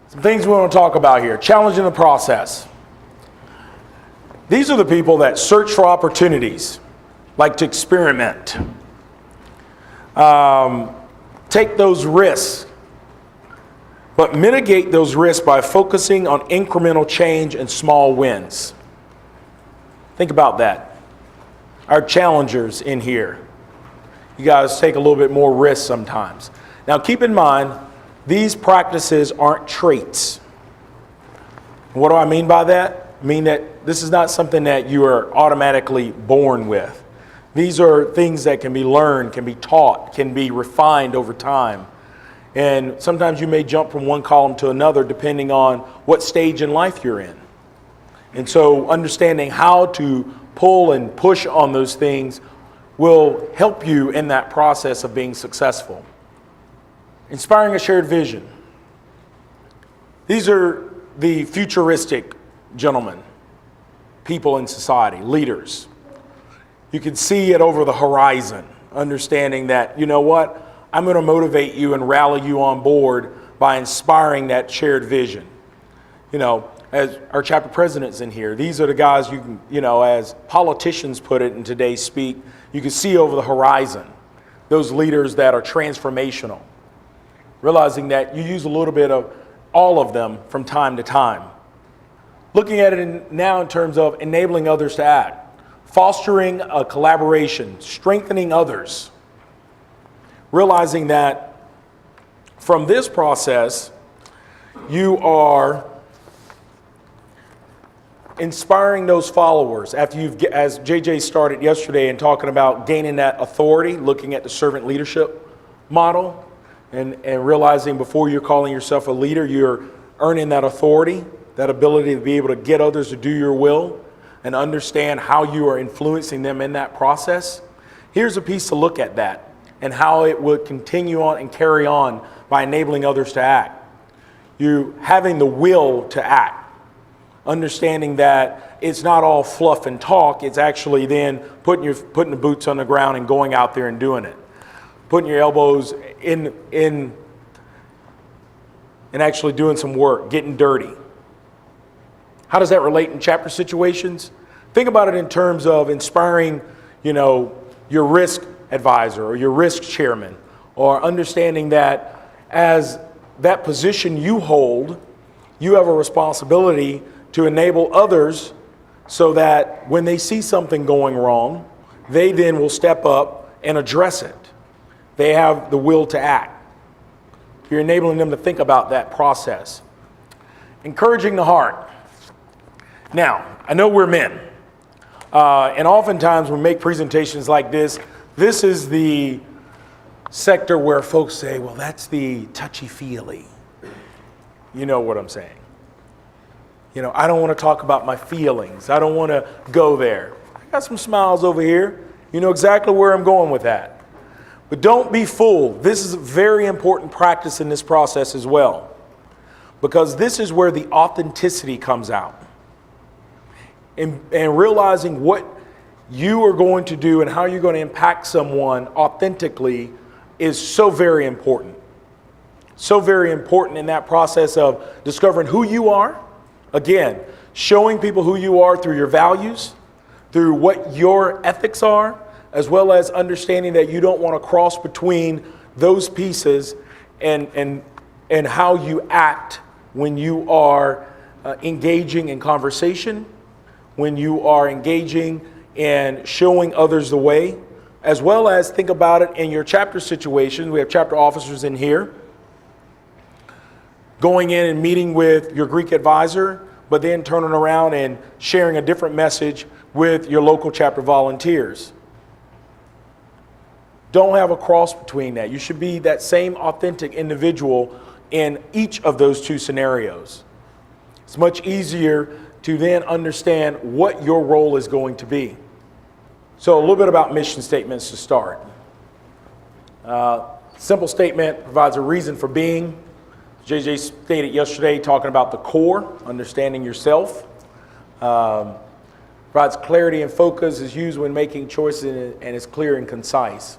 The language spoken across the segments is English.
Some things we want to talk about here. Challenging the process. These are the people that search for opportunities, like to experiment. Take those risks, but mitigate those risks by focusing on incremental change and small wins. Think about that. Our challengers in here. You guys take a little bit more risk sometimes. Now keep in mind, these practices aren't traits. What do I mean by that? I mean that this is not something that you are automatically born with. These are things that can be learned, can be taught, can be refined over time. And sometimes you may jump from one column to another depending on what stage in life you're in. And so understanding how to pull and push on those things will help you in that process of being successful. Inspiring a shared vision. These are the futuristic gentlemen, people in society, leaders. You can see it over the horizon, understanding that, you know what, I'm going to motivate you and rally you on board by inspiring that shared vision. You know, as our chapter presidents in here, these are the guys you can, you know, as politicians put it in today's speak, you can see over the horizon, those leaders that are transformational, realizing that you use a little bit of all of them from time to time. Looking at it now in terms of enabling others to act, fostering a collaboration, strengthening others, realizing that from this process, you are inspiring those followers after you've, as JJ started yesterday and talking about gaining that authority, looking at the servant leadership model and realizing before you're calling yourself a leader, you're earning that authority, that ability to be able to get others to do your will and understand how you are influencing them in that process. Here's a piece to look at that and how it would continue on and carry on by enabling others to act. You having the will to act. Understanding that it's not all fluff and talk, it's actually then putting the boots on the ground and going out there and doing it. Putting your elbows in and actually doing some work, getting dirty. How does that relate in chapter situations? Think about it in terms of inspiring, you know, your risk advisor or your risk chairman, or understanding that as that position you hold, you have a responsibility to enable others so that when they see something going wrong, they then will step up and address it. They have the will to act. You're enabling them to think about that process. Encouraging the heart. Now, I know we're men, and oftentimes when we make presentations like this is the sector where folks say, well, that's the touchy-feely. You know what I'm saying. You know, I don't want to talk about my feelings. I don't want to go there. I got some smiles over here. You know exactly where I'm going with that. But don't be fooled. This is a very important practice in this process as well, because this is where the authenticity comes out. And realizing what you are going to do and how you're going to impact someone authentically is so very important. So very important in that process of discovering who you are. Again, showing people who you are through your values, through what your ethics are, as well as understanding that you don't want to cross between those pieces and how you act when you are engaging in conversation, when you are engaging in showing others the way, as well as think about it in your chapter situation. We have chapter officers in here. Going in and meeting with your Greek advisor, but then turning around and sharing a different message with your local chapter volunteers. Don't have a cross between that. You should be that same authentic individual in each of those two scenarios. It's much easier to then understand what your role is going to be. So a little bit about mission statements to start. Simple statement provides a reason for being. JJ stated yesterday, talking about the core, understanding yourself. Provides clarity and focus, is used when making choices, and is clear and concise.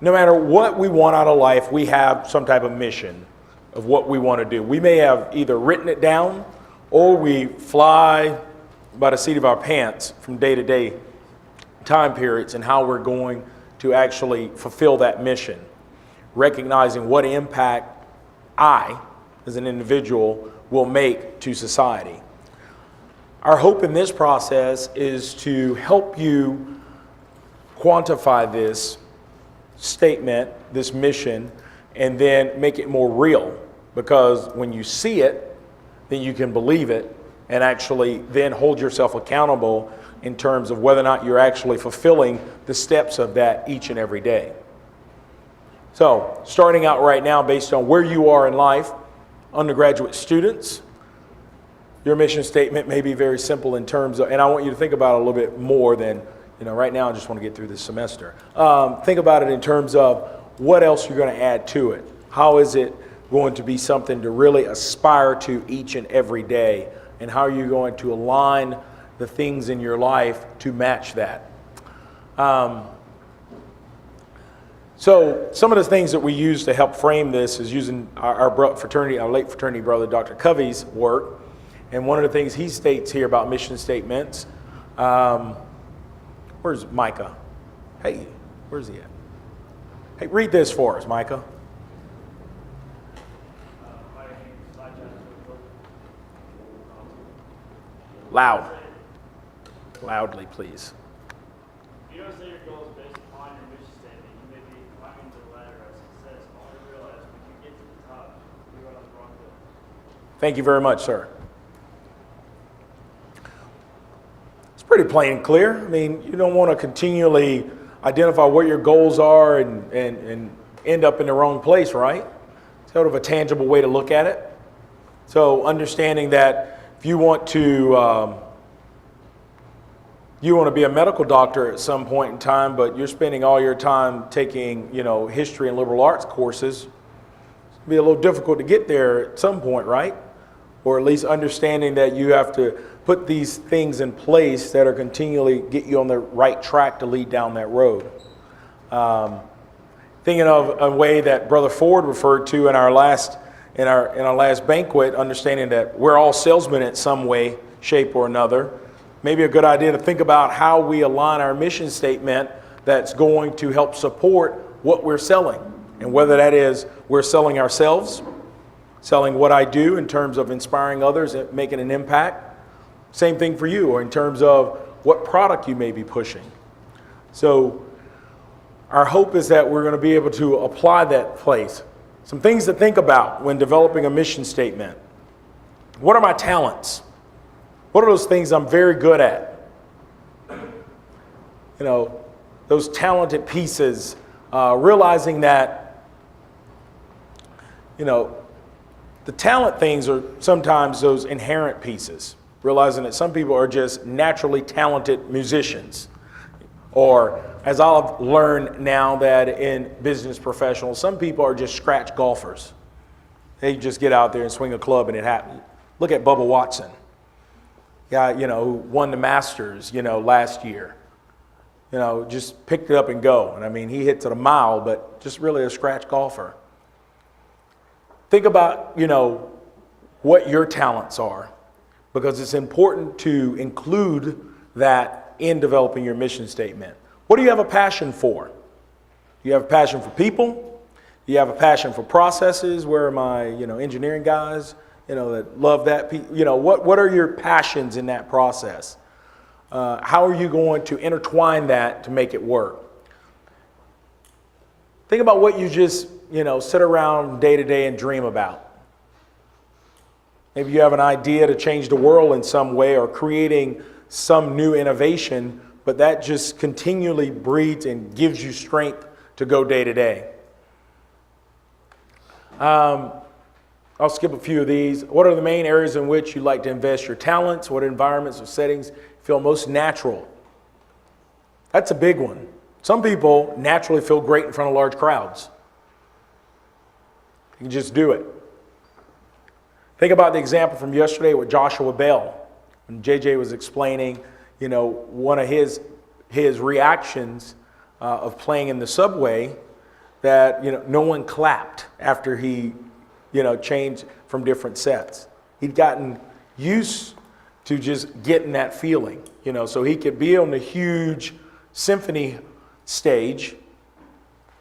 No matter what we want out of life, we have some type of mission. of what we want to do. We may have either written it down or we fly by the seat of our pants from day to day time periods and how we're going to actually fulfill that mission, recognizing what impact I, as an individual, will make to society. Our hope in this process is to help you quantify this statement, this mission, and then make it more real. Because when you see it, then you can believe it and actually then hold yourself accountable in terms of whether or not you're actually fulfilling the steps of that each and every day. So, starting out right now based on where you are in life, undergraduate students, your mission statement may be very simple in terms of, and I want you to think about it a little bit more than, right now I just want to get through this semester. Think about it in terms of what else you're going to add to it. How is it going to be something to really aspire to each and every day? And how are you going to align the things in your life to match that? So some of the things that we use to help frame this is using our late fraternity brother, Dr. Covey's work. And one of the things he states here about mission statements, where's Micah? Hey, where's he at? Hey, read this for us, Micah. Loudly, please. If you don't set your goals based upon your mission statement, you may be climbing the ladder of success, only to realize when you get to the top, you're on the wrong hill. Thank you very much, sir. It's pretty plain and clear. I mean, you don't want to continually identify what your goals are and end up in the wrong place, right? It's sort of a tangible way to look at it. So understanding that if you want to be a medical doctor at some point in time, but you're spending all your time taking, history and liberal arts courses, it'll be a little difficult to get there at some point, right? Or at least understanding that you have to put these things in place that are continually get you on the right track to lead down that road. Thinking of a way that Brother Ford referred to in our last banquet, understanding that we're all salesmen in some way, shape, or another. Maybe a good idea to think about how we align our mission statement that's going to help support what we're selling. And whether that is we're selling ourselves, selling what I do in terms of inspiring others and making an impact. Same thing for you, or in terms of what product you may be pushing. So our hope is that we're going to be able to apply that place. Some things to think about when developing a mission statement. What are my talents? What are those things I'm very good at? Those talented pieces, realizing that, the talent things are sometimes those inherent pieces, realizing that some people are just naturally talented musicians. Or, as I've learned now that in business professionals, some people are just scratch golfers. They just get out there and swing a club and it happens. Look at Bubba Watson. Guy, who won the Masters, last year. Just picked it up and go. And I mean, he hits it a mile, but just really a scratch golfer. Think about, what your talents are, because it's important to include that in developing your mission statement. What do you have a passion for? Do you have a passion for people? Do you have a passion for processes? Where are my, engineering guys, that love that? What are your passions in that process? How are you going to intertwine that to make it work? Think about what you just, sit around day to day and dream about. Maybe you have an idea to change the world in some way or creating some new innovation, but that just continually breeds and gives you strength to go day to day. I'll skip a few of these. What are the main areas in which you like to invest your talents? What environments or settings feel most natural? That's a big one. Some people naturally feel great in front of large crowds. You can just do it. Think about the example from yesterday with Joshua Bell. When JJ was explaining, one of his reactions of playing in the subway, that, no one clapped after he change from different sets. He'd gotten used to just getting that feeling, so he could be on the huge symphony stage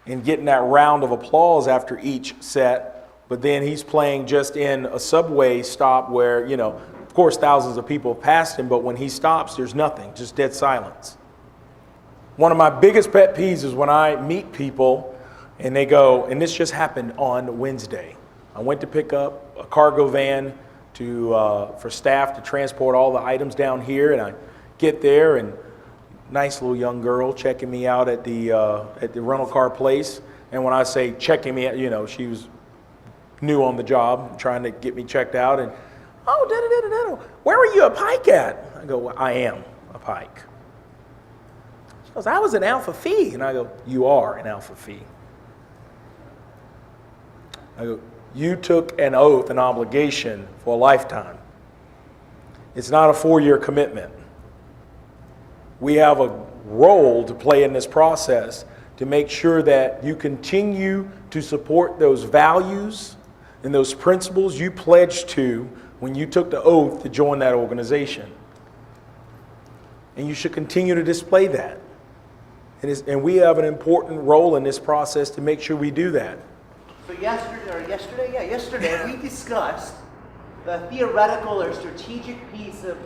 and getting that round of applause after each set, but then he's playing just in a subway stop where, of course, thousands of people have passed him, but when he stops, there's nothing, just dead silence. One of my biggest pet peeves is when I meet people and they go, and this just happened on Wednesday. I went to pick up a cargo van for staff to transport all the items down here, and I get there, and nice little young girl checking me out at the rental car place. And when I say checking me out, she was new on the job, trying to get me checked out. And where were you a PIKE at? I go, well, I am a PIKE. She goes, I was an Alpha Phi. And I go, you are an Alpha Phi. I go, you took an oath, an obligation for a lifetime. It's not a 4-year commitment. We have a role to play in this process to make sure that you continue to support those values and those principles you pledged to when you took the oath to join that organization. And you should continue to display that. And we have an important role in this process to make sure we do that. So yesterday we discussed the theoretical or strategic piece of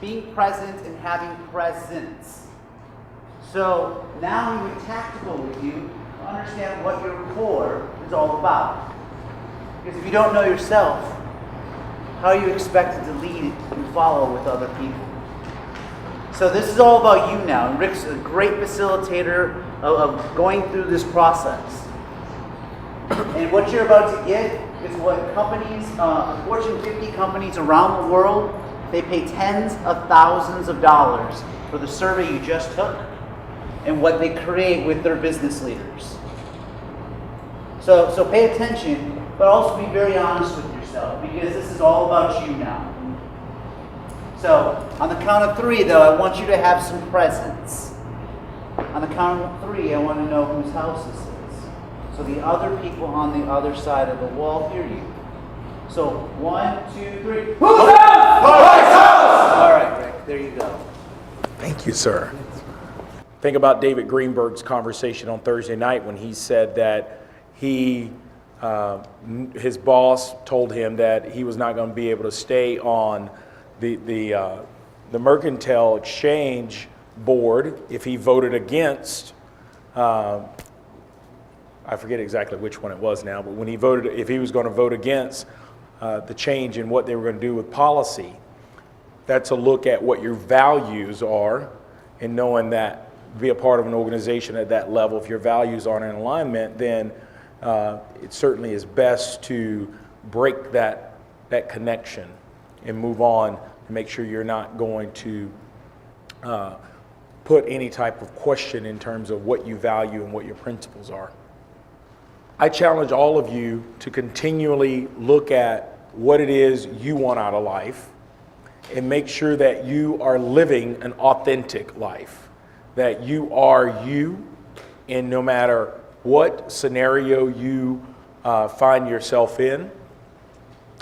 being present and having presence. So now we went tactical with you to understand what your core is all about. Because if you don't know yourself, how are you expected to lead and follow with other people? So this is all about you now. And Rick's a great facilitator of going through this process. And what you're about to get is what companies, Fortune 50 companies around the world, they pay tens of thousands of dollars for the survey you just took and what they create with their business leaders. So pay attention, but also be very honest with yourself, because this is all about you now. So on the count of 3, though, I want you to have some presence. On the count of 3, I want to know whose house this is. So the other people on the other side of the wall hear you. So 1, 2, 3. Whose house? Mike's house! All right, Rick, there you go. Thank you, sir. Think about David Greenberg's conversation on Thursday night when he said that his boss told him that he was not going to be able to stay on the Mercantile Exchange board if he voted against. I forget exactly which one it was now, but when he voted, if he was going to vote against the change in what they were going to do with policy, that's a look at what your values are, and knowing that be a part of an organization at that level, if your values aren't in alignment, then it certainly is best to break that connection and move on to make sure you're not going to put any type of question in terms of what you value and what your principles are. I challenge all of you to continually look at what it is you want out of life and make sure that you are living an authentic life, that you are you, and no matter what scenario you find yourself in,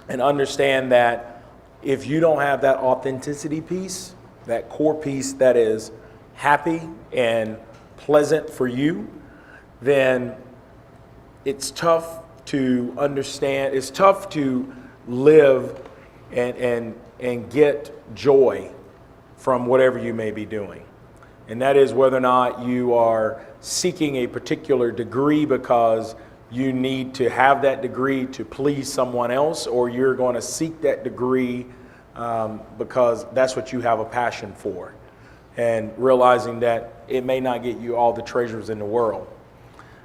and understand that if you don't have that authenticity piece, that core piece that is happy and pleasant for you, then it's tough to understand, it's tough to live and get joy from whatever you may be doing. And that is whether or not you are seeking a particular degree because you need to have that degree to please someone else, or you're going to seek that degree because that's what you have a passion for, and realizing that it may not get you all the treasures in the world.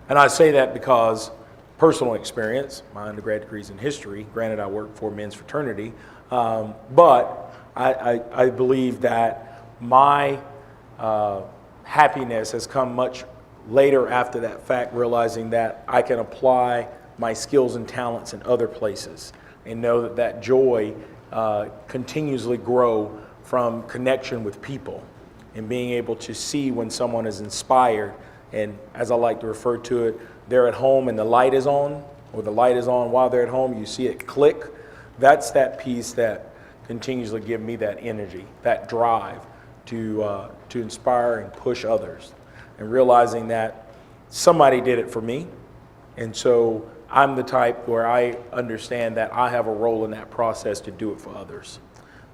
And I say that because personal experience, my undergrad degree's in history, granted I work for men's fraternity, but I believe that my happiness has come much later after that fact, realizing that I can apply my skills and talents in other places and know that that joy continuously grow from connection with people and being able to see when someone is inspired. And as I like to refer to it, they're at home and the light is on, or the light is on while they're at home, you see it click. That's that piece that continues to give me that energy, that drive to inspire and push others, and realizing that somebody did it for me. And so I'm the type where I understand that I have a role in that process to do it for others.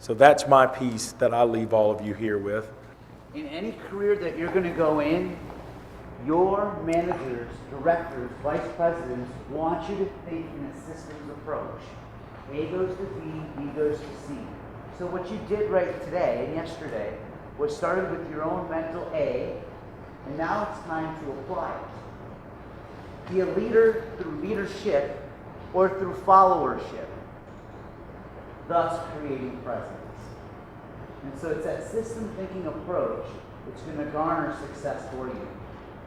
So that's my piece that I leave all of you here with. In any career that you're going to go in, your managers, directors, vice presidents want you to think in a systems approach. A goes to B, B goes to C. So what you did right today and yesterday was started with your own mental A, and now it's time to apply it. Be a leader through leadership or through followership, thus creating presence. And so it's that system thinking approach that's going to garner success for you.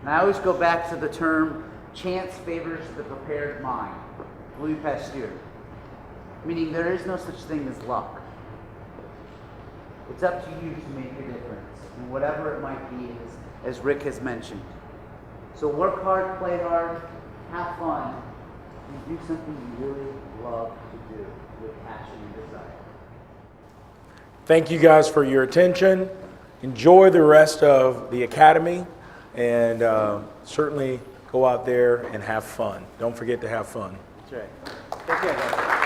And I always go back to the term, chance favors the prepared mind. Louis Pasteur. Meaning there is no such thing as luck. It's up to you to make a difference, and whatever it might be, as Rick has mentioned. So work hard, play hard, have fun, and do something you really love to do with passion and desire. Thank you guys for your attention. Enjoy the rest of the academy, and certainly go out there and have fun. Don't forget to have fun. That's right. Take care, guys.